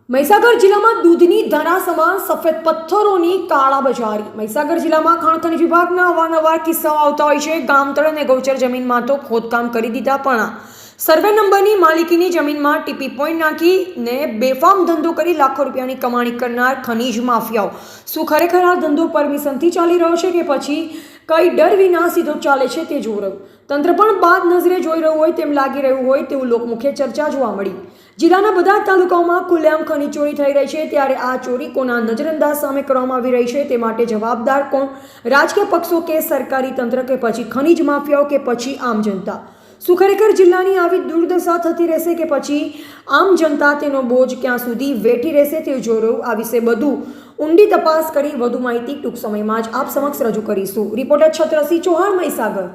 મહીસાગર જિલ્લામાં દૂધની ધારા સમાન સફેદ પથ્થરોની કાળાબજારી। મહીસાગર જિલ્લામાં ખાણ ખનિજ વિભાગના અવારનવાર કિસ્સાઓ આવતા હોય છે। ગામતળ અને ગૌચર જમીનમાં તો ખોદકામ કરી દીધા, પણ સર્વે નંબરની માલિકીની જમીનમાં ટીપી પોઈન્ટ નાખીને બેફામ ધંધો કરી લાખો રૂપિયાની કમાણી કરનાર ખનીજ માફિયાઓ શું ખરેખર આ ધંધો પરમિશનથી ચાલી રહ્યો છે કે પછી કઈ ડર વિના સીધો ચાલે છે તે જોઈ રહ્યું તંત્ર પણ બાદ નજરે જોઈ રહ્યું હોય તેમ લાગી રહ્યું હોય તેવું લોકમુખે ચર્ચા જોવા મળી। જિલ્લાના બધા તાલુકાઓમાં ખુલ્લેઆમ ખનીજ ચોરી થઈ રહી છે, ત્યારે આ ચોરી કોના નજરઅંદાજ સામે કરવામાં આવી રહી છે તે માટે જવાબદાર કોણ? રાજકીય પક્ષો કે સરકારી તંત્ર કે પછી ખનીજ માફિયાઓ કે પછી આમ જનતા? શું ખરેખર જિલ્લાની આવી દુર્દશા થતી રહેશે કે પછી આમ જનતા તેનો બોજ ક્યાં સુધી વેઠી રહેશે તે જોઈ રહ્યું। આ વિશે બધું ઊંડી તપાસ કરી વધુ માહિતી ટૂંક સમયમાં જ આપ સમક્ષ રજૂ કરીશું। રિપોર્ટર છત્રસિંહ ચૌહાણ, મહીસાગર।